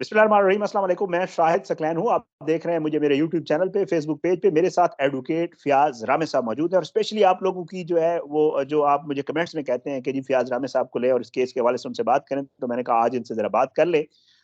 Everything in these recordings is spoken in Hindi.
बिस्मिल्लाहिर्रहमानिर्रहीम, अस्सलाम वालेकुम। मैं शाहिद सकलैन हूँ। आप देख रहे हैं मुझे मेरे यूट्यूब चैनल पे, फेसबुक पेज पे। मेरे साथ एडवोकेट फ़ियाज़ रामे साहब मौजूद हैं और स्पेशली आप लोगों की जो है वो जो आप मुझे कमेंट्स में कहते हैं कि जी फ़ियाज़ रामे साहब को लें और इस केस के हवाले से उनसे बात करें, तो मैंने कहा आज इनसे ज़रा बात कर लें।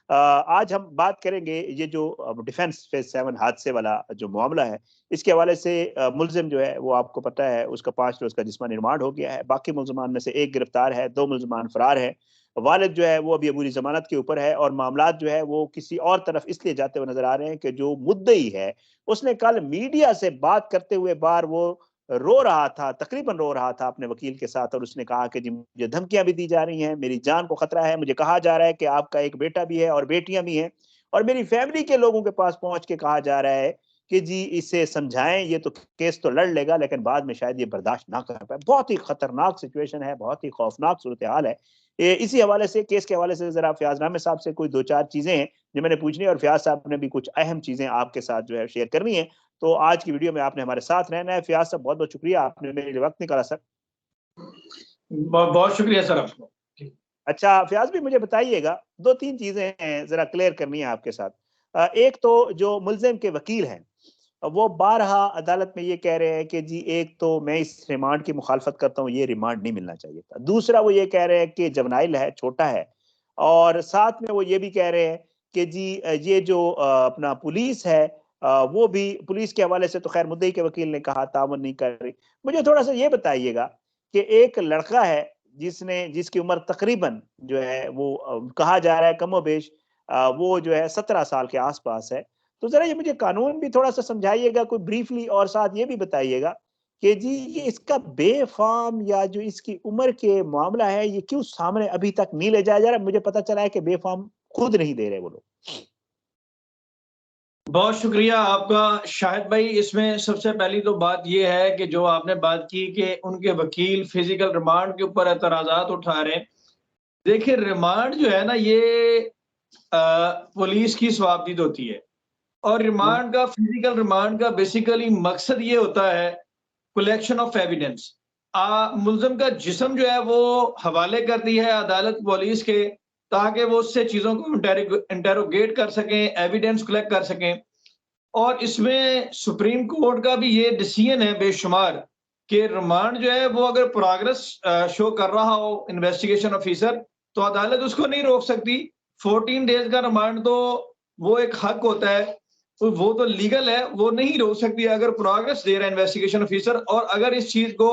आज हम बात करेंगे ये जो डिफेंस फ़ेज़ 7 हादसे वाला जो मामला है, इसके हवाले से मुल्ज़िम जो है वो आपको पता है उसका 5 रोज़ का जिस्मानी रिमांड हो गया है। बाकी मुल्ज़िमान में से 1 गिरफ्तार है, 2 मुल्ज़िमान फ़रार हैं। वालिद जो है वो अभी अबूरी ज़मानत के ऊपर है और मामलात जो है वो किसी और तरफ इसलिए जाते हुए नज़र आ रहे हैं कि जो मुद्दई है, उसने कल मीडिया से बात करते हुए बार वो रो रहा था, तकरीबन रो रहा था अपने वकील के साथ और उसने कहा कि जी मुझे धमकियाँ भी दी जा रही हैं, मेरी जान को खतरा है, मुझे कहा जा रहा है कि आपका एक बेटा भी है और बेटियाँ भी हैं और मेरी फैमिली के लोगों के पास पहुँच के कहा जा रहा है कि जी इसे समझाएँ, ये तो केस तो लड़ लेगा लेकिन बाद में शायद ये बर्दाश्त ना कर पाए। बहुत ही खतरनाक सिचुएशन है, बहुत ही खौफनाक सूरत-ए-हाल है। इसी हवाले से केस के हवाले से ज़रा फ़ियाज़ नामे साहब से कोई 2-4 चीज़ें हैं, जो मैंने पूछनी है और फ़ियाज़ साहब ने भी कुछ अहम चीज़ें आपके साथ जो है शेयर करनी है। तो आज की वीडियो में आपने हमारे साथ रहना है। फ़ियाज़ साहब बहुत-बहुत शुक्रिया, आपने मेरे लिए वक़्त निकाला सर। बहुत शुक्रिया सर आपका। अच्छा फ़ियाज़ भी मुझे बताइएगा, 2-3 चीज़ें हैं ज़रा क्लियर करनी है आपके साथ। एक तो जो मुल्ज़िम के वकील हैं, वो बारहा अदालत में ये कह रहे हैं कि जी एक तो मैं इस रिमांड की मुखालफत करता हूँ, ये रिमांड नहीं मिलना चाहिए था। दूसरा वो ये कह रहे हैं कि जुवेनाइल है, छोटा है और साथ में वो ये भी कह रहे हैं कि जी ये जो अपना पुलिस है वो भी पुलिस के हवाले से तो ख़ैर मुद्दई के वकील ने कहा ताउन नहीं कर रही। मुझे थोड़ा-सा ये बताइएगा कि एक लड़का है जिसकी उम्र तकरीबन जो है वो कहा जा रहा है कमोबेश वो जो है 17 साल के आस-पास है। तो ज़रा ये मुझे कानून भी थोड़ा-सा समझाइएगा कोई ब्रीफली और साथ ये भी बताइएगा कि जी ये इसका बेफ़ाम या जो इसकी उम्र के मामला है, ये क्यों सामने अभी तक नहीं ले जाया जा रहा? मुझे पता चला है कि बेफ़ाम खुद नहीं दे रहे वो लोग। बहुत शुक्रिया आपका शाहिद भाई। इसमें सबसे पहली तो बात ये है कि जो आपने बात की कि उनके वकील फिजिकल रिमांड के ऊपर एतराज़ात उठा रहे हैं। देखिए रिमांड जो है ना ये पुलिस की स्वाबदीद होती है और हुँ, रिमांड का फिजिकल रिमांड का बेसिकली मकसद ये होता है कलेक्शन ऑफ एविडेंस। मुल्ज़िम का जिस्म जो है वो हवाले कर दी है अदालत पुलिस के ताकि वो उससे चीज़ों को इंटेरोगेट कर सकें, एविडेंस कलेक्ट कर सकें। और इसमें सुप्रीम कोर्ट का भी ये डिसीजन है बेशुमार कि रिमांड जो है वो अगर प्रोग्रेस शो कर रहा हो इन्वेस्टिगेशन ऑफिसर तो अदालत उसको नहीं रोक सकती। 14 डेज का रिमांड तो वो एक हक होता है, तो वो तो लीगल है, वो नहीं रोक सकती अगर प्रोग्रेस दे रहा है इन्वेस्टिगेशन ऑफिसर। और अगर इस चीज को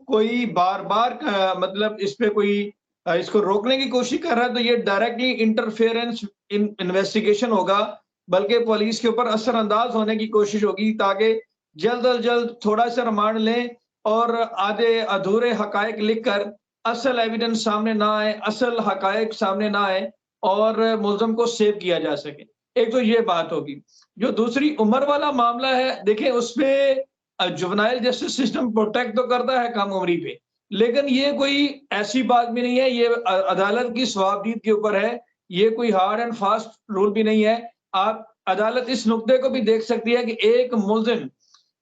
कोई बार-बार मतलब इस पे कोई इसको रोकने की कोशिश कर रहा है तो ये डायरेक्टली इंटरफेरेंस इन इन्वेस्टिगेशन होगा, बल्कि पुलिस के ऊपर असरअंदाज होने की कोशिश होगी ताकि जल्द अज जल्द थोड़ा सा रिमांड लें और आधे अधूरे हकायक लिखकर असल एविडेंस सामने ना आए, असल हकायक सामने ना आए और मुल्ज़िम को सेव किया जा सके। एक तो ये बात होगी। जो दूसरी उम्र वाला मामला है, देखिए उसपे जुवेनाइल जस्टिस सिस्टम प्रोटेक्ट तो करता है कम उम्री पे, लेकिन ये कोई ऐसी बात भी नहीं है, ये अदालत की स्वाबदीद के ऊपर है, ये कोई हार्ड एंड फास्ट रूल भी नहीं है। आप अदालत इस नुक्ते को भी देख सकती है कि एक मुल्ज़िम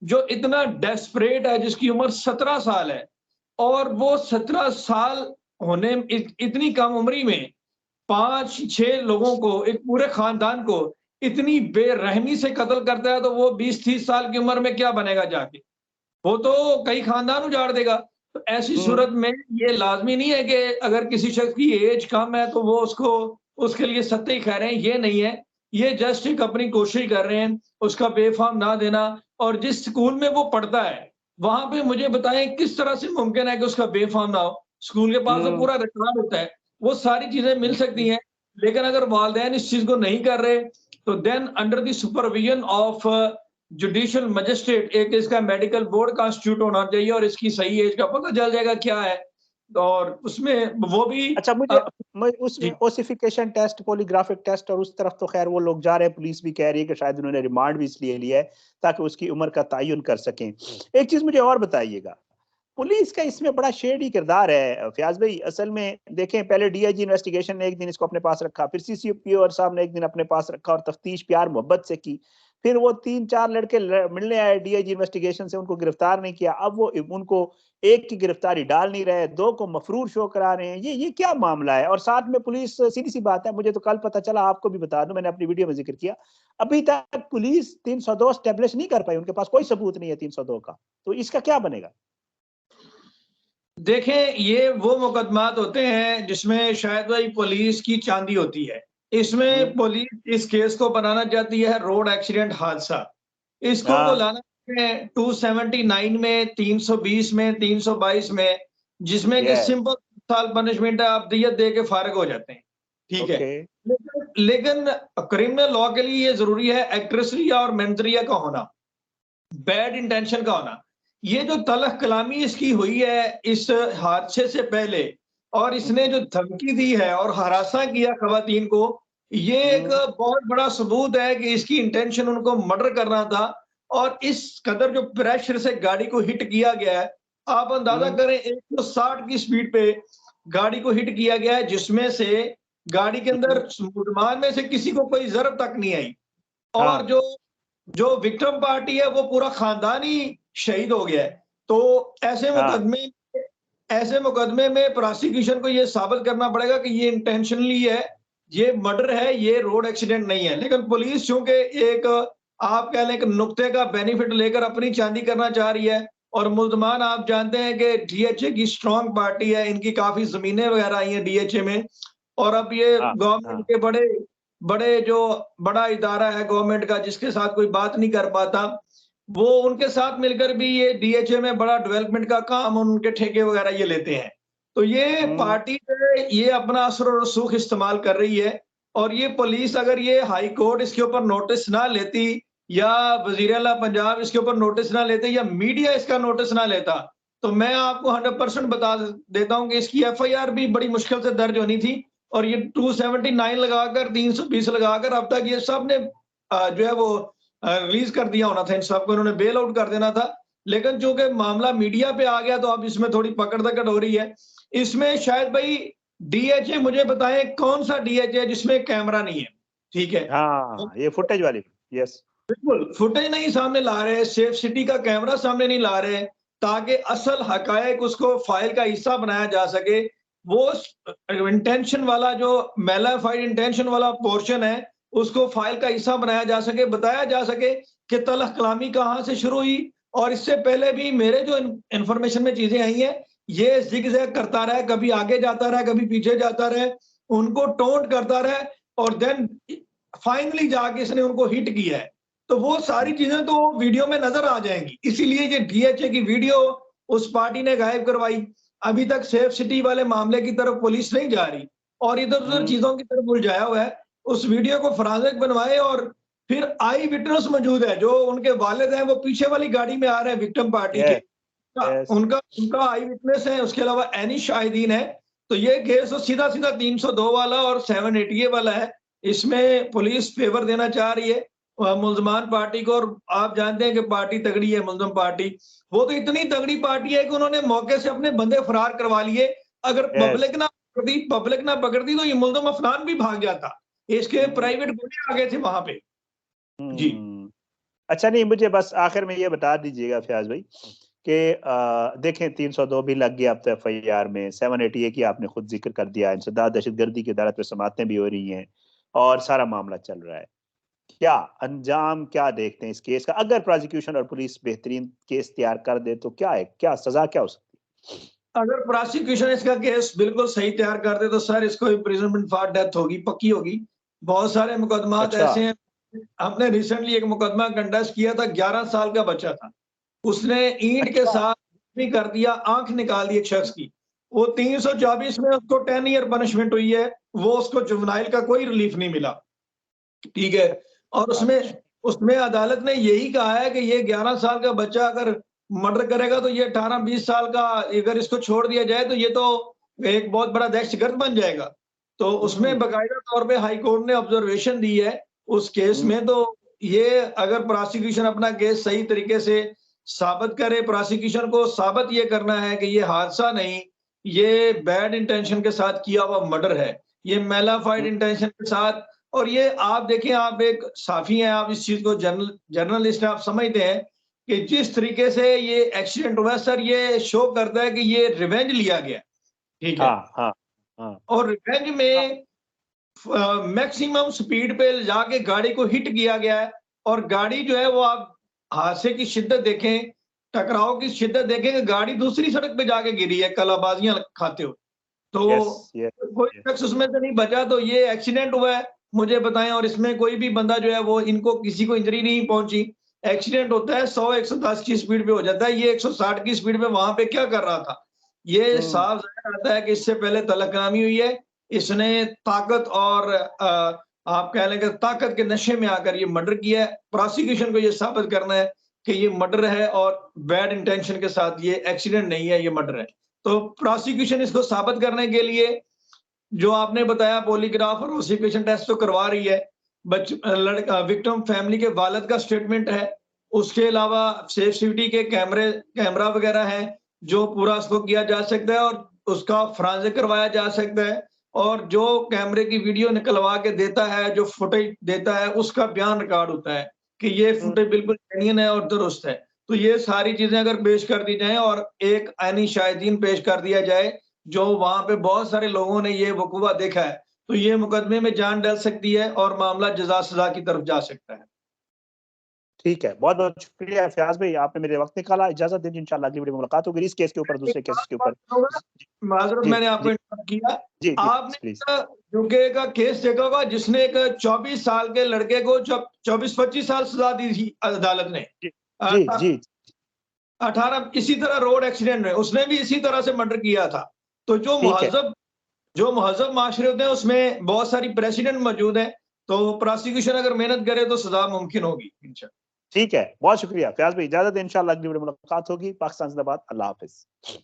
जो इतना डेस्परेट है, जिसकी उम्र 17 साल है और वो 17 साल होने इतनी कम उम्री में 5-6 लोगों को, एक पूरे खानदान को इतनी बेरहमी से कत्ल करता है, तो वो 20-30 साल की उम्र में क्या बनेगा जाके? वो तो कई खानदान उजाड़ देगा। तो ऐसी हुँ। सूरत में ये लाज़मी नहीं है कि अगर किसी शख्स की एज कम है तो वो उसको उसके लिए सत्ते ही खा रहे हैं, ये नहीं है। ये जस्ट एक अपनी कोशिश कर रहे हैं, उसका बेफ़ाम ना देना। और जिस स्कूल में वो पढ़ता है, वहाँ पे मुझे बताएँ किस तरह से मुमकिन है कि उसका बेफ़ाम ना हो? स्कूल के पास तो हुँ, पूरा रिकॉर्ड होता है, वो सारी चीज़ें मिल सकती हैं। लेकिन अगर वालिदैन इस चीज़ को नहीं कर रहे, तो then under the supervision of judicial magistrate एक इसका मेडिकल बोर्ड कॉन्स्टिट्यूट होना चाहिए और इसकी सही एज का पता चल जाएगा क्या है। और उसमें वो भी अच्छा अ, मैं उसमें जी। ओसिफिकेशन टेस्ट, पॉलीग्राफिक टेस्ट और उस तरफ तो ख़ैर वो लोग जा रहे हैं, पुलिस भी कह रही है कि शायद उन्होंने रिमांड भी इसलिए लिया है, ताकि उसकी उम्र का तयन कर सकें। एक चीज़ मुझे और बताइएगा, पुलिस का इसमें बड़ा शेडी किरदार है फ़ियाज़ भाई। असल में देखें पहले डीआईजी इन्वेस्टिगेशन ने एक दिन इसको अपने पास रखा, फिर सीसीपीओ साहब ने एक दिन अपने पास रखा और तफ्तीश प्यार-मोहब्बत से की। फिर वो 3-4 लड़के मिलने आए डीआईजी इन्वेस्टिगेशन से, उनको गिरफ्तार नहीं किया। अब वो उनको एक की गिरफ्तारी डाल नहीं रहे, 2 को मफरूर शो करा रहे हैं। ये क्या मामला है? और साथ में पुलिस, सीधी सी बात है, मुझे तो कल पता चला, आपको भी बता दूं, मैंने अपनी वीडियो में जिक्र किया, अभी तक पुलिस 302 स्टैब्लिश नहीं कर पाई, उनके पास कोई सबूत नहीं है 302 का। तो इसका क्या बनेगा? देखें, ये वो मुकदमात होते हैं जिसमें शायद वही पुलिस की चांदी होती है। इसमें पुलिस इस केस को बनाना चाहती है रोड एक्सीडेंट हादसा। इसको वो हाँ, लाना चाहते हैं 279 में, 320 में, 322 में, जिसमें कि यस, सिंपल साल पनिशमेंट है, आप दियत दे के फारिग हो जाते हैं। ठीक है। ओके, लेकिन क्रिमिनल लॉ के लिए ये ज़रूरी है एक्ट्रेसरिया और मेंटरिया का होना, बैड इंटेंशन का होना। ये जो तलख कलामी इसकी हुई है इस हादसे से पहले, और इसने जो धमकी दी है और हरासा किया खवातीन को, ये एक बहुत बड़ा सबूत है कि इसकी इंटेंशन उनको मर्डर करना था। और इस कदर जो प्रेशर से गाड़ी को हिट किया गया है, आप अंदाजा करें 160 की स्पीड पे गाड़ी को हिट किया गया है, जिसमें से गाड़ी के अंदर मुसलमान में से किसी को कोई जरब तक नहीं आई। और हाँ, जो जो विक्टिम पार्टी है वो पूरा खानदान ही शहीद हो गया है। तो हाँ, ऐसे मुकदमे में प्रोसिक्यूशन को ये साबित करना पड़ेगा कि ये इंटेंशनली है, ये मर्डर है, ये रोड एक्सीडेंट नहीं है। लेकिन पुलिस चूंकि एक आप कह लें एक नुक्ते का बेनिफिट लेकर अपनी चांदी करना चाह रही है, और मुल्ज़मान आप जानते हैं कि डीएचए की स्ट्रांग पार्टी है, इनकी काफ़ी ज़मीनें वगैरह आई हैं डीएचए में। और अब ये हाँ, गवर्नमेंट हाँ, के बड़े बड़े जो बड़ा इदारा है गवर्नमेंट का जिसके साथ कोई बात नहीं कर पाता, वो उनके साथ मिलकर भी ये डीएचए में बड़ा डेवलपमेंट का काम उनके ठेके वगैरह ये लेते हैं। तो ये पार्टी जो है ये अपना असर और रसूख इस्तेमाल कर रही है, और ये पुलिस अगर ये हाई कोर्ट इसके ऊपर नोटिस ना लेती, या वज़ीर आला पंजाब इसके ऊपर नोटिस ना लेते, या मीडिया इसका नोटिस ना लेता, तो मैं आपको 100% बता देता हूँ कि इसकी एफआईआर भी बड़ी मुश्किल से दर्ज होनी थी। और ये 279 लगाकर 320 लगाकर अब तक ये सब ने जो है वो रिलीज कर दिया होना था, इन सबको इन्होंने बेल आउट कर देना था। लेकिन चूंकि मामला मीडिया पे आ गया तो अब इसमें थोड़ी पकड़ दकड़ हो रही है। इसमें शायद भाई डीएचए मुझे बताएं कौन सा डीएचए है जिसमें कैमरा नहीं है। ठीक है। हाँ, ये फुटेज वाली, यस, बिल्कुल, फुटेज नहीं सामने ला रहे, सेफ सिटी का कैमरा सामने नहीं ला रहे, ताकि असल हकायक उसको फाइल का हिस्सा बनाया जा सके। वो इंटेंशन वाला जो मैलिफाइड इंटेंशन वाला पोर्शन है, उसको फाइल का हिस्सा बनाया जा सके, बताया जा सके कि तलख कलामी कहाँ से शुरू हुई। और इससे पहले भी मेरे जो इंफॉर्मेशन में चीजें आई हैं, ये जिग-जैग करता रहा, कभी आगे जाता रहा, कभी पीछे जाता रहा, उनको टोंट करता रहा, और देन फाइनली जाके इसने उनको हिट किया है। तो वो सारी चीजें तो वीडियो में नजर आ जाएंगी, इसीलिए ये डीएचए की वीडियो उस पार्टी ने गायब करवाई। अभी तक सेफ सिटी वाले मामले की तरफ पुलिस नहीं जा रही, और इधर उधर चीजों की तरफ उलझाया हुआ है। उस वीडियो को फॉरेंसिक बनवाए, और फिर आई विटनेस मौजूद है, जो उनके वालिद हैं, वो पीछे वाली गाड़ी में आ रहे हैं विक्टिम पार्टी के। यस, यस, उनका उनका आई विटनेस है, उसके अलावा एनी शाहिदीन है। तो ये केस तो सीधा सीधा 302 वाला और 780 वाला है। इसमें पुलिस फेवर देना चाह रही है मुल्ज़मान पार्टी को, और आप जानते हैं कि पार्टी तगड़ी है मुल्ज़म पार्टी। वो तो इतनी तगड़ी पार्टी है कि उन्होंने मौके से अपने बंदे फरार करवा लिए। अगर यस, पब्लिक ना पकड़ती तो ये मुल्ज़म अफनान भी भाग जाता। इसके प्राइवेट गुंडे आ गए थे वहां पे। जी। हुँ। अच्छा, नहीं, मुझे बस आखिर में ये बता दीजिएगा फ़याज़ भाई कि देखें 302 भी लग गया अब तो एफआईआर में, 780 की आपने खुद ज़िक्र कर दिया, इंसदाद दहशतगर्दी की अदालत में समाअतें भी हो रही हैं और सारा मामला चल रहा है। क्या अंजाम क्या देखते हैं इस केस का? अगर प्रोसिक्यूशन और पुलिस बेहतरीन केस तैयार कर दे तो क्या है? क्या सज़ा क्या हो सकती है? अगर प्रोसिक्यूशन इसका केस बिल्कुल सही तैयार कर दे तो सर इसको इम्प्रिजनमेंट फॉर डेथ होगी, पक्की होगी। बहुत सारे मुकदमात अच्छा, ऐसे हैं। हमने रिसेंटली एक मुकदमा कंटेस्ट किया था, 11 साल का बच्चा था। उसने ईंट के अच्छा, साथ भी कर दिया, आंख निकाल दी एक शख्स की। वो 324 में उसको 10 ईयर पनिशमेंट हुई है। वो उसको जुवेनाइल का कोई रिलीफ नहीं मिला। ठीक है। और उसमें अच्छा। उसमें अदालत ने यही कहा है कि ये 11 साल का बच्चा अगर मर्डर करेगा तो ये 18-20 साल का, अगर इसको छोड़ दिया जाए तो ये तो एक बहुत बड़ा दहशतगर्द बन जाएगा। तो उसमें हुँ, बाकायदा तौर पे हाई कोर्ट ने ऑब्जर्वेशन दी है उस केस हुँ, में। तो ये अगर प्रोसिक्यूशन अपना केस सही तरीके से साबित करे, प्रोसिक्यूशन को साबित ये करना है कि ये हादसा नहीं, ये बैड इंटेंशन के साथ किया हुआ मर्डर है। ये मेलाफाइड हुँ, इंटेंशन के साथ और ये आप देखें, आप एक साफी हैं, आप इस चीज को जर्नलिस्ट हैं, आप समझते हैं कि जिस तरीके से ये एक्सीडेंट हुआ सर, ये शो करता है कि ये रिवेंज लिया गया, ठीक है। हाँ, हाँ, हाँ, और रिवेंज में मैक्सिमम स्पीड पे जाके गाड़ी को हिट किया गया है, और गाड़ी जो है वो आप हादसे की शिद्दत देखें, टकराव की शिद्दत देखें कि गाड़ी दूसरी सड़क पे जाके गिरी है कलाबाजियां खाते हुए। यस, तो यस, कोई यस। शख्स उसमें से नहीं बचा, तो ये एक्सीडेंट हुआ है, मुझे बताएं। और इसमें कोई भी बंदा जो है वो, इनको किसी को इंजरी नहीं पहुंची। एक्सीडेंट होता है 100-110 की स्पीड पे हो जाता है, ये 160 की स्पीड पे वहां पे क्या कर रहा था? ये हुँ, साफ जाहिर आता है कि इससे पहले तलकनामी हुई है। इसने ताकत और आप कह लें कि ताकत के नशे में आकर ये मर्डर किया है। प्रोसिक्यूशन को ये साबित करना है कि ये मर्डर है, और बैड इंटेंशन के साथ, ये एक्सीडेंट नहीं है, ये मर्डर है। तो प्रोसिक्यूशन इसको साबित करने के लिए, जो आपने बताया, पॉलीग्राफ और ओसिफिकेशन टेस्ट तो करवा रही है। लड़का विक्टिम फैमिली के वालिद का स्टेटमेंट है। उसके अलावा सेफ सिटी के कैमरा वगैरह हैं, जो पूरा उसको किया जा सकता है, और उसका फोरेंसिक करवाया जा सकता है। और जो कैमरे की वीडियो निकलवा के देता है, जो फुटेज देता है, उसका बयान रिकॉर्ड होता है कि ये हुँ। फुटेज बिल्कुल जेन्युइन है और दुरुस्त है। तो ये सारी चीजें अगर पेश कर दी जाएं, और एक ऐनी शाहिदीन पेश कर दिया जाए, जो वहां पे बहुत सारे लोगों ने ये वकूआ देखा है, तो ये मुकदमे में जान डल सकती है और मामला जजा सजा की तरफ जा सकता है। ठीक है, बहुत-बहुत शुक्रिया फ़याज़ भाई, आपने मेरे वक़्त निकाला। इजाज़त दीजिए, इंशाअल्लाह अगली वीडियो में मुलाकात होगी इस केस के ऊपर, एक दूसरे केसेस खास के बात ऊपर। करूंगा, माजरत जी, मैंने आपको जी, इंटरप्ट किया। जी, जी, प्लीज़। आपने यूके का केस देखा होगा, जिसने एक 24 साल के लड़के को 24-25 साल सजा दी थी अदालत ने। जी, जी, जी, 18 इसी तरह रोड एक्सीडेंट में उसने भी इसी तरह से मर्डर किया था। तो ठीक है, जो महज़ब माशरे होते हैं, उसमें बहुत सारी प्रेसिडेंट मौजूद हैं। तो प्रोसिक्यूशन अगर मेहनत करे तो सजा मुमकिन होगी इंशाल्लाह। ठीक है। बहुत शुक्रिया फ़याज़ भाई, इजाज़त दें, इंशाअल्लाह अगली वीडियो में मुलाकात होगी। पाकिस्तान ज़िंदाबाद, अल्लाह हाफ़िज़।